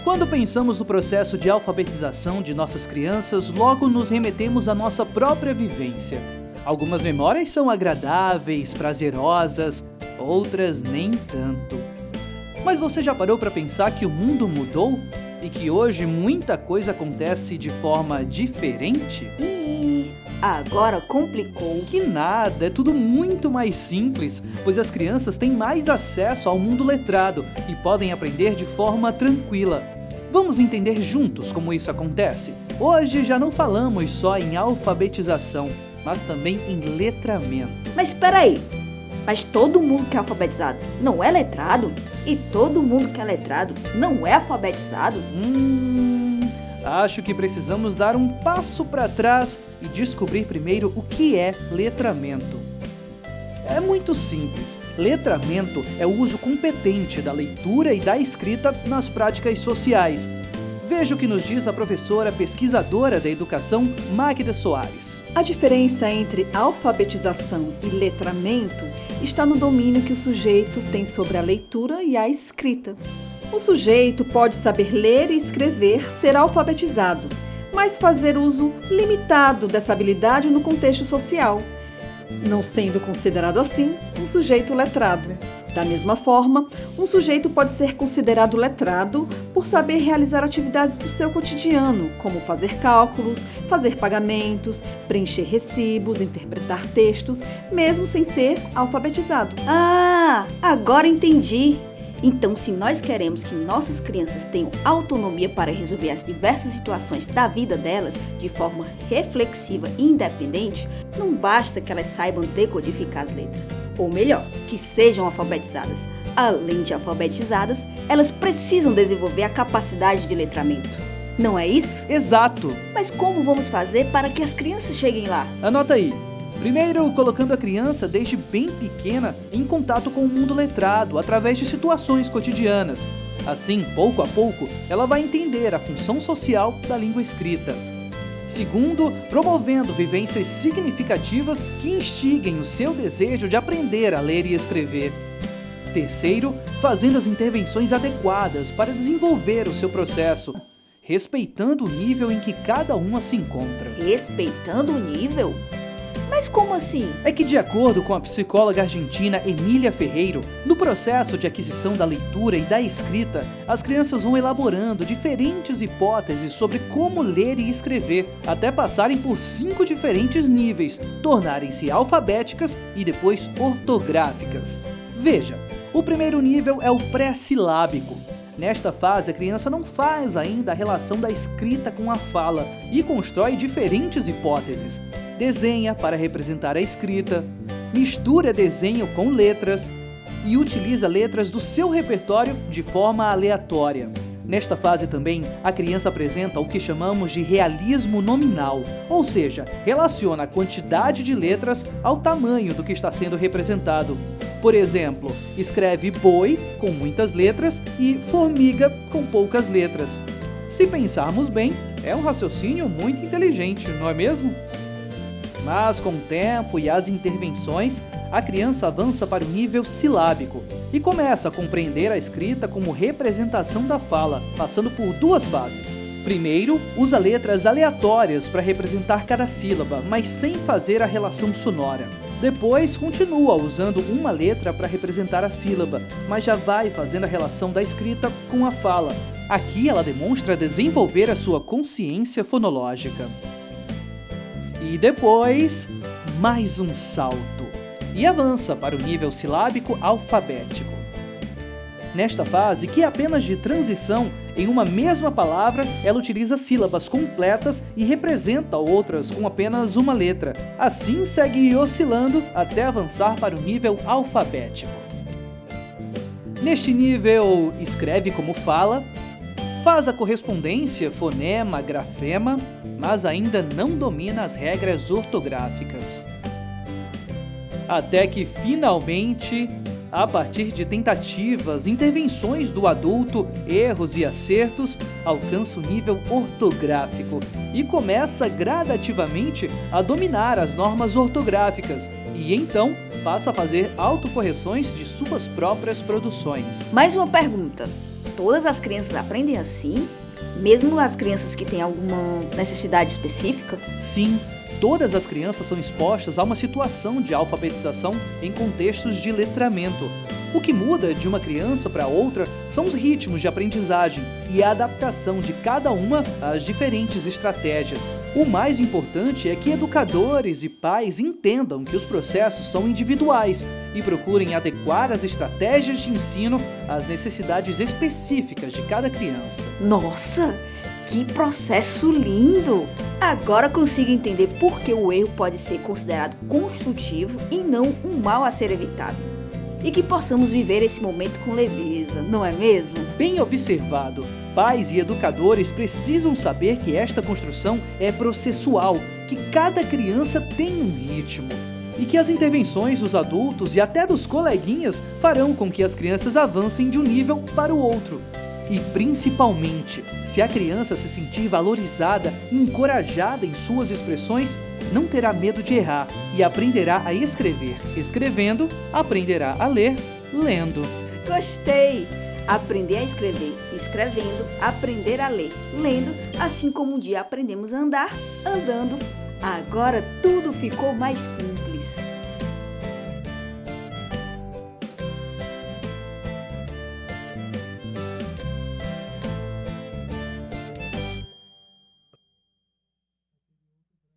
Quando pensamos no processo de alfabetização de nossas crianças, logo nos remetemos à nossa própria vivência. Algumas memórias são agradáveis, prazerosas, outras nem tanto. Mas você já parou para pensar que o mundo mudou? E que hoje muita coisa acontece de forma diferente? Agora complicou. Que nada, é tudo muito mais simples, pois as crianças têm mais acesso ao mundo letrado e podem aprender de forma tranquila. Vamos entender juntos como isso acontece? Hoje já não falamos só em alfabetização, mas também em letramento. Mas espera aí, mas todo mundo que é alfabetizado não é letrado? E todo mundo que é letrado não é alfabetizado? Acho que precisamos dar um passo para trás e descobrir primeiro o que é letramento. É muito simples. Letramento é o uso competente da leitura e da escrita nas práticas sociais. Veja o que nos diz a professora pesquisadora da educação, Magda Soares. A diferença entre alfabetização e letramento está no domínio que o sujeito tem sobre a leitura e a escrita. O sujeito pode saber ler e escrever, ser alfabetizado, mas fazer uso limitado dessa habilidade no contexto social, não sendo considerado assim um sujeito letrado. Da mesma forma, um sujeito pode ser considerado letrado por saber realizar atividades do seu cotidiano, como fazer cálculos, fazer pagamentos, preencher recibos, interpretar textos, mesmo sem ser alfabetizado. Ah, agora entendi! Então, se nós queremos que nossas crianças tenham autonomia para resolver as diversas situações da vida delas de forma reflexiva e independente, não basta que elas saibam decodificar as letras. Ou melhor, que sejam alfabetizadas. Além de alfabetizadas, elas precisam desenvolver a capacidade de letramento. Não é isso? Exato! Mas como vamos fazer para que as crianças cheguem lá? Anota aí. Primeiro, colocando a criança desde bem pequena em contato com o mundo letrado através de situações cotidianas. Assim, pouco a pouco, ela vai entender a função social da língua escrita. Segundo, promovendo vivências significativas que instiguem o seu desejo de aprender a ler e escrever. Terceiro, fazendo as intervenções adequadas para desenvolver o seu processo, respeitando o nível em que cada uma se encontra. Respeitando o nível? Mas como assim? É que, de acordo com a psicóloga argentina Emília Ferreiro, no processo de aquisição da leitura e da escrita, as crianças vão elaborando diferentes hipóteses sobre como ler e escrever, até passarem por 5 diferentes níveis, tornarem-se alfabéticas e depois ortográficas. Veja, o primeiro nível é o pré-silábico. Nesta fase, a criança não faz ainda a relação da escrita com a fala e constrói diferentes hipóteses. Desenha para representar a escrita, mistura desenho com letras e utiliza letras do seu repertório de forma aleatória. Nesta fase também, a criança apresenta o que chamamos de realismo nominal, ou seja, relaciona a quantidade de letras ao tamanho do que está sendo representado. Por exemplo, escreve boi com muitas letras e formiga com poucas letras. Se pensarmos bem, é um raciocínio muito inteligente, não é mesmo? Mas com o tempo e as intervenções, a criança avança para o nível silábico e começa a compreender a escrita como representação da fala, passando por 2 fases. Primeiro, usa letras aleatórias para representar cada sílaba, mas sem fazer a relação sonora. Depois, continua usando uma letra para representar a sílaba, mas já vai fazendo a relação da escrita com a fala. Aqui ela demonstra desenvolver a sua consciência fonológica. E depois, mais um salto, e avança para o nível silábico alfabético. Nesta fase, que é apenas de transição, em uma mesma palavra, ela utiliza sílabas completas e representa outras com apenas uma letra. Assim, segue oscilando até avançar para o nível alfabético. Neste nível, escreve como fala, faz a correspondência fonema-grafema, mas ainda não domina as regras ortográficas. Até que, finalmente, a partir de tentativas, intervenções do adulto, erros e acertos, alcança o nível ortográfico e começa gradativamente a dominar as normas ortográficas e então passa a fazer autocorreções de suas próprias produções. Mais uma pergunta: todas as crianças aprendem assim? Mesmo as crianças que têm alguma necessidade específica? Sim, todas as crianças são expostas a uma situação de alfabetização em contextos de letramento. O que muda de uma criança para outra são os ritmos de aprendizagem e a adaptação de cada uma às diferentes estratégias. O mais importante é que educadores e pais entendam que os processos são individuais e procurem adequar as estratégias de ensino às necessidades específicas de cada criança. Nossa, que processo lindo! Agora consigo entender por que o erro pode ser considerado construtivo e não um mal a ser evitado. E que possamos viver esse momento com leveza, não é mesmo? Bem observado. Pais e educadores precisam saber que esta construção é processual, que cada criança tem um ritmo e que as intervenções dos adultos e até dos coleguinhas farão com que as crianças avancem de um nível para o outro. E principalmente, se a criança se sentir valorizada e encorajada em suas expressões, não terá medo de errar e aprenderá a escrever. Escrevendo, aprenderá a ler, lendo. Gostei! Aprender a escrever, escrevendo, aprender a ler, lendo, assim como um dia aprendemos a andar, andando. Agora tudo ficou mais simples.